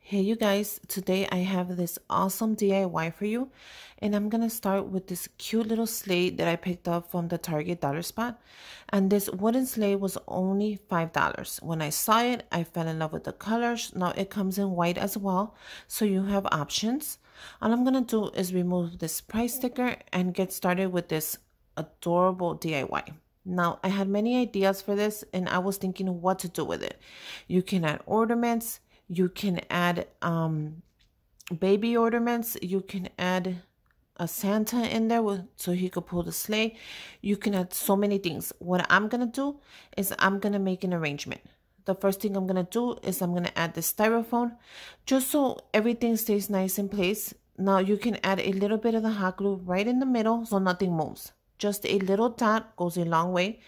Hey you guys, today I have this awesome DIY for you, and I'm gonna start with this cute little sleigh that I picked up from the Target dollar spot. And this wooden sleigh was only $5. When I saw it, I fell in love with the colors. Now it comes in white as well, so you have options. All I'm gonna do is remove this price sticker and get started with this adorable DIY. Now, I had many ideas for this and I was thinking what to do with it. You can add ornaments, you can add baby ornaments, you can add a Santa in there so he could pull the sleigh. You can add so many things. What I'm going to do is I'm going to make an arrangement. The first thing I'm going to do is I'm going to add the styrofoam just so everything stays nice in place. Now you can add a little bit of the hot glue right in the middle so nothing moves. Just a little dot goes a long way.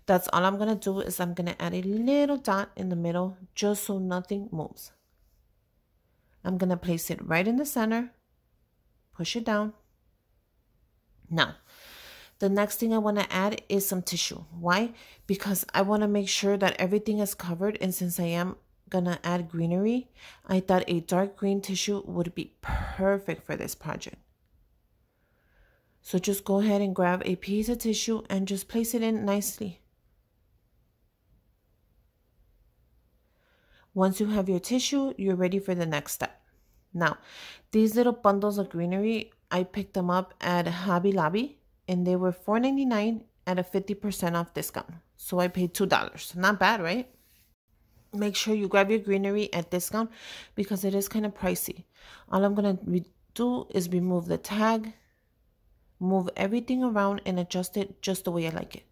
That's all I'm going to do is I'm going to add a little dot in the middle just so nothing moves. I'm going to place it right in the center. Push it down. Now, the next thing I want to add is some tissue. Why? Because I want to make sure that everything is covered, and since I am going to add greenery, I thought a dark green tissue would be perfect for this project. So just go ahead and grab a piece of tissue and just place it in nicely. Once you have your tissue, you're ready for the next step. Now, these little bundles of greenery, I picked them up at Hobby Lobby and they were $4.99 at a 50% off discount. So I paid $2. Not bad, right? Make sure you grab your greenery at discount because it is kind of pricey. All I'm going to do is remove the tag, move everything around and adjust it just the way I like it.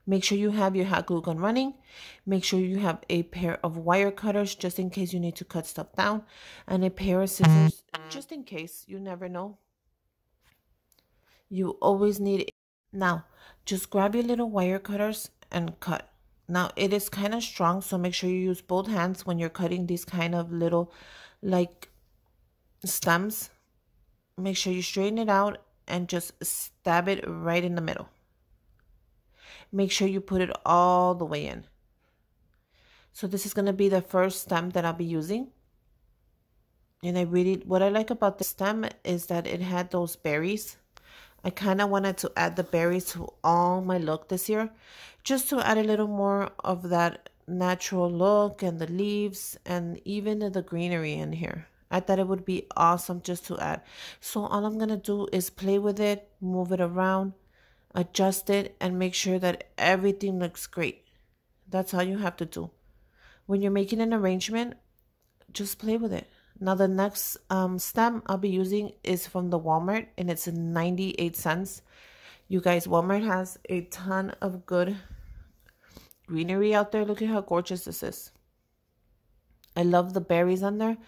Make sure you have your hot glue gun running. Make sure you have a pair of wire cutters just in case you need to cut stuff down, and a pair of scissors just in case. You never know. You always need it. Now, just grab your little wire cutters and cut. Now, it is kind of strong, so make sure you use both hands when you're cutting these kind of little like stems. Make sure you straighten it out and just stab it right in the middle. Make sure you put it all the way in. So this is going to be the first stem that I'll be using. And what I like about the stem is that it had those berries. I kind of wanted to add the berries to all my look this year, just to add a little more of that natural look and the leaves and even the greenery in here. I thought it would be awesome just to add. So all I'm going to do is play with it, move it around, adjust it, and make sure that everything looks great. That's all you have to do. When you're making an arrangement, just play with it. Now the next stem I'll be using is from the Walmart, and it's 98 cents. You guys, Walmart has a ton of good greenery out there. Look at how gorgeous this is. I love the berries on there.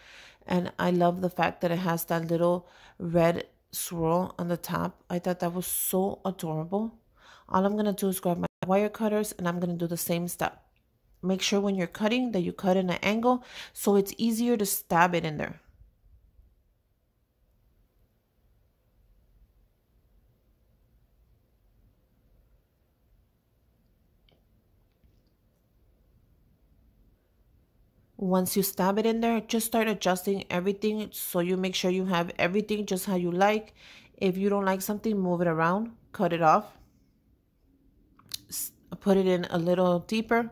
And I love the fact that it has that little red swirl on the top. I thought that was so adorable. All I'm going to do is grab my wire cutters and I'm going to do the same step. Make sure when you're cutting that you cut in an angle so it's easier to stab it in there. Once you stab it in there, just start adjusting everything so you make sure you have everything just how you like. If you don't like something, move it around, cut it off, put it in a little deeper.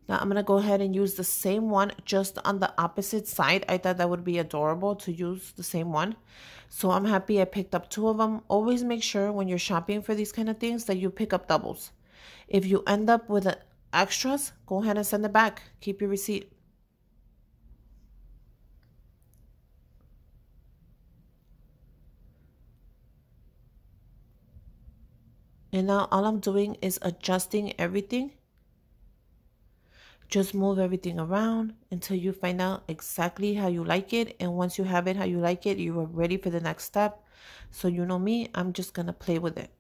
Now I'm going to go ahead and use the same one just on the opposite side. I thought that would be adorable to use the same one. So I'm happy I picked up two of them. Always make sure when you're shopping for these kind of things that you pick up doubles. If you end up with extras, go ahead and send it back. Keep your receipt. And now all I'm doing is adjusting everything. Just move everything around until you find out exactly how you like it. And once you have it how you like it, you are ready for the next step. So you know me, I'm just going to play with it.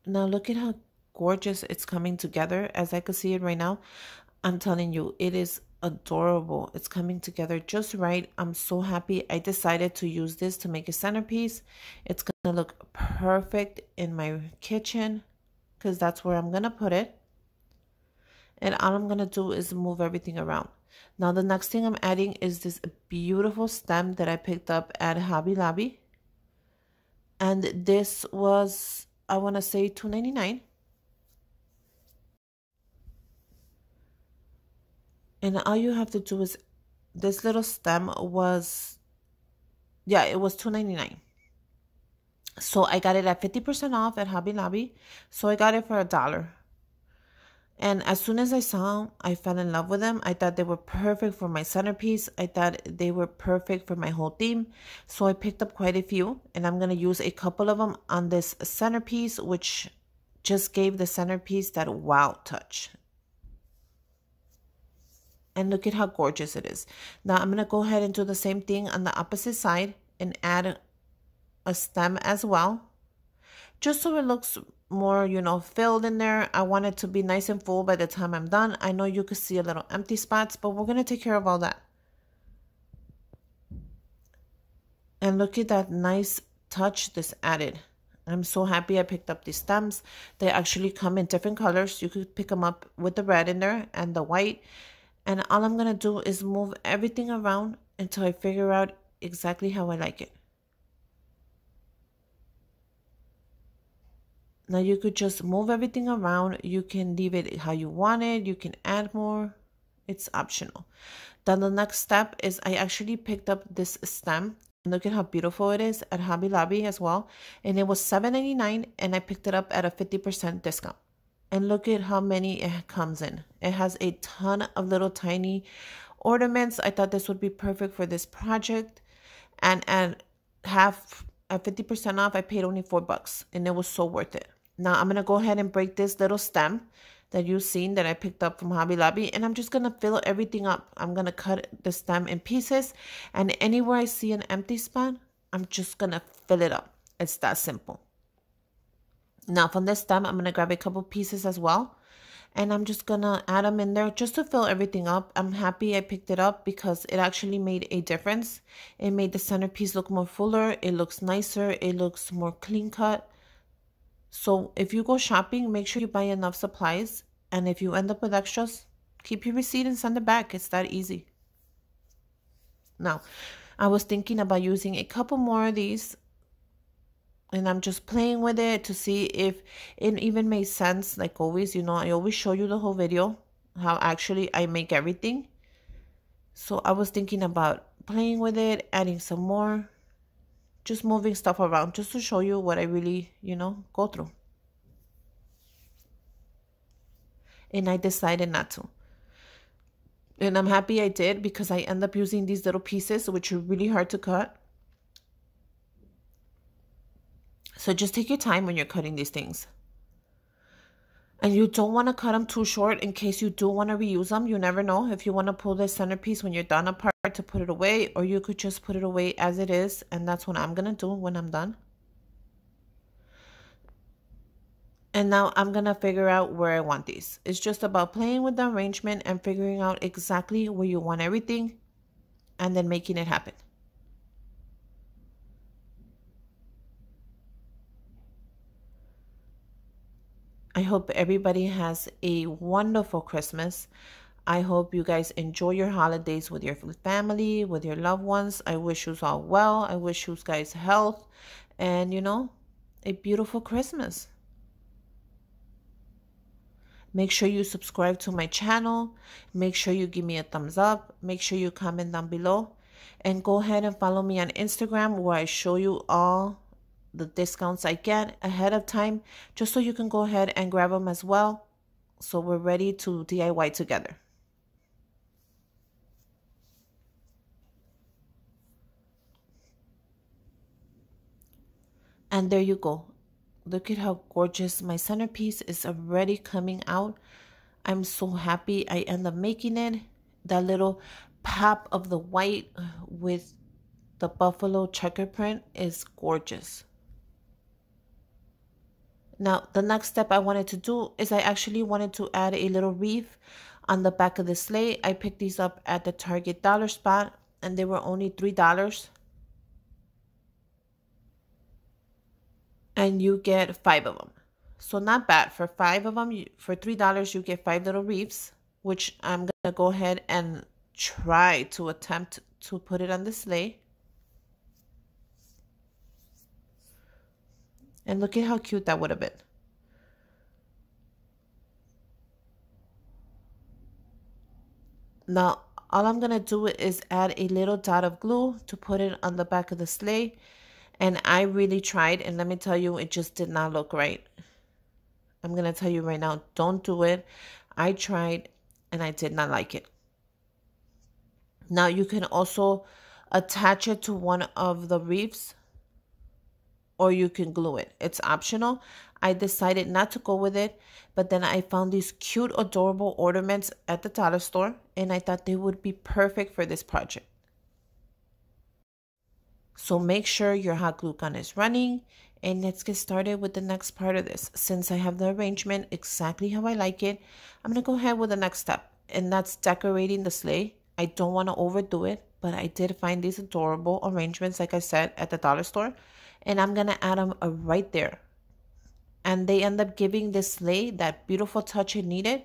Now look at how gorgeous it's coming together as I can see it right now. I'm telling you, it is adorable. It's coming together just right. I'm so happy I decided to use this to make a centerpiece. It's gonna look perfect in my kitchen because that's where I'm gonna put it. And all I'm gonna do is move everything around. Now the next thing I'm adding is this beautiful stem that I picked up at Hobby Lobby. And this was, I want to say, $2.99. And all you have to do is, this little stem was, yeah, it was $2.99. So I got it at 50% off at Hobby Lobby. So I got it for $1. And as soon as I saw them, I fell in love with them. I thought they were perfect for my centerpiece. I thought they were perfect for my whole theme. So I picked up quite a few. And I'm going to use a couple of them on this centerpiece, which just gave the centerpiece that wow touch. And look at how gorgeous it is. Now I'm going to go ahead and do the same thing on the opposite side and add a stem as well. Just so it looks more, you know, filled in there. I want it to be nice and full by the time I'm done. I know you could see a little empty spots, but we're going to take care of all that. And look at that nice touch this added. I'm so happy I picked up these stems. They actually come in different colors. You could pick them up with the red in there and the white. And all I'm going to do is move everything around until I figure out exactly how I like it. Now you could just move everything around. You can leave it how you want it. You can add more. It's optional. Then the next step is I actually picked up this stem. Look at how beautiful it is at Hobby Lobby as well. And it was $7.99 and I picked it up at a 50% discount. And look at how many it comes in. It has a ton of little tiny ornaments. I thought this would be perfect for this project. And at 50% off, I paid only $4 and it was so worth it. Now I'm going to go ahead and break this little stem that you've seen that I picked up from Hobby Lobby. And I'm just going to fill everything up. I'm going to cut the stem in pieces. And anywhere I see an empty spot, I'm just going to fill it up. It's that simple. Now from this stem, I'm going to grab a couple pieces as well. And I'm just going to add them in there just to fill everything up. I'm happy I picked it up because it actually made a difference. It made the centerpiece look more fuller. It looks nicer. It looks more clean cut. So if you go shopping, make sure you buy enough supplies. And if you end up with extras, keep your receipt and send it back. It's that easy. Now, I was thinking about using a couple more of these. And I'm just playing with it to see if it even makes sense. Like always, you know, I always show you the whole video, how actually I make everything. So I was thinking about playing with it, adding some more, just moving stuff around just to show you what I really, you know, go through. And I decided not to. And I'm happy I did because I end up using these little pieces, which are really hard to cut. So just take your time when you're cutting these things. And you don't want to cut them too short in case you do want to reuse them. You never know if you want to pull this centerpiece when you're done apart to put it away, or you could just put it away as it is. And that's what I'm going to do when I'm done. And now I'm going to figure out where I want these. It's just about playing with the arrangement and figuring out exactly where you want everything and then making it happen. I hope everybody has a wonderful Christmas. I hope you guys enjoy your holidays with your family, with your loved ones. I wish you all well. I wish you guys health and, you know, a beautiful Christmas. Make sure you subscribe to my channel. Make sure you give me a thumbs up. Make sure you comment down below. And go ahead and follow me on Instagram where I show you all the discounts I get ahead of time, just so you can go ahead and grab them as well. So we're ready to DIY together. And there you go. Look at how gorgeous my centerpiece is already coming out. I'm so happy I end up making it. That little pop of the white with the buffalo checker print is gorgeous. Now, the next step I wanted to do is I actually wanted to add a little wreath On the back of the sleigh, I picked these up at the Target dollar spot, and they were only $3. And you get 5 of them. So not bad. For 5 of them, for $3, you get 5 little wreaths, which I'm going to go ahead and try to attempt to put it on the sleigh. And look at how cute that would have been. Now, all I'm going to do is add a little dot of glue to put it on the back of the sleigh. And I really tried, and let me tell you, it just did not look right. I'm going to tell you right now, don't do it. I tried, and I did not like it. Now, you can also attach it to one of the wreaths, or you can glue it. It's optional. I decided not to go with it, but then I found these cute, adorable ornaments at the dollar store, and I thought they would be perfect for this project. So make sure your hot glue gun is running, and let's get started with the next part of this. Since I have the arrangement exactly how I like it, I'm going to go ahead with the next step, and that's decorating the sleigh. I don't want to overdo it, but I did find these adorable arrangements, like I said, at the dollar store, and I'm going to add them right there. And they end up giving this sleigh that beautiful touch it needed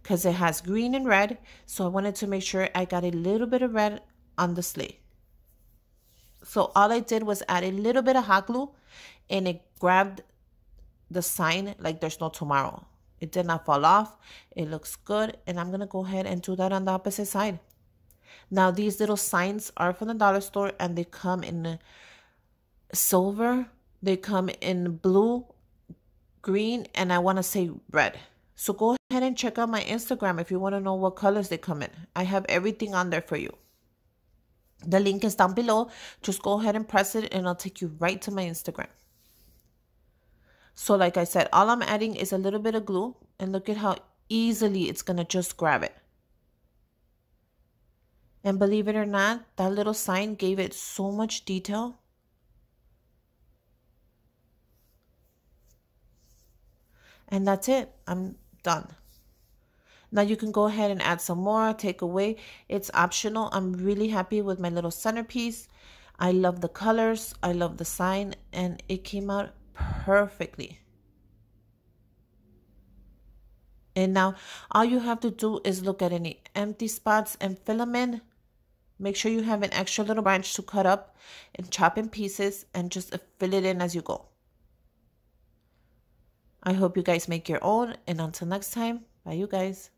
because it has green and red. So I wanted to make sure I got a little bit of red on the sleigh. So all I did was add a little bit of hot glue, and it grabbed the sign like there's no tomorrow. It did not fall off. It looks good. And I'm going to go ahead and do that on the opposite side. Now, these little signs are from the dollar store, and they come in silver. They come in blue, green, and I want to say red. So go ahead and check out my Instagram if you want to know what colors they come in. I have everything on there for you. The link is down below. Just go ahead and press it, and I'll take you right to my Instagram. So like I said, all I'm adding is a little bit of glue, and look at how easily it's going to just grab it. And believe it or not, that little sign gave it so much detail. And that's it. I'm done. Now you can go ahead and add some more, take away. It's optional. I'm really happy with my little centerpiece. I love the colors. I love the sign, and it came out perfectly. And now all you have to do is look at any empty spots and fill them in. Make sure you have an extra little branch to cut up and chop in pieces, and just fill it in as you go. I hope you guys make your own, and until next time, bye you guys.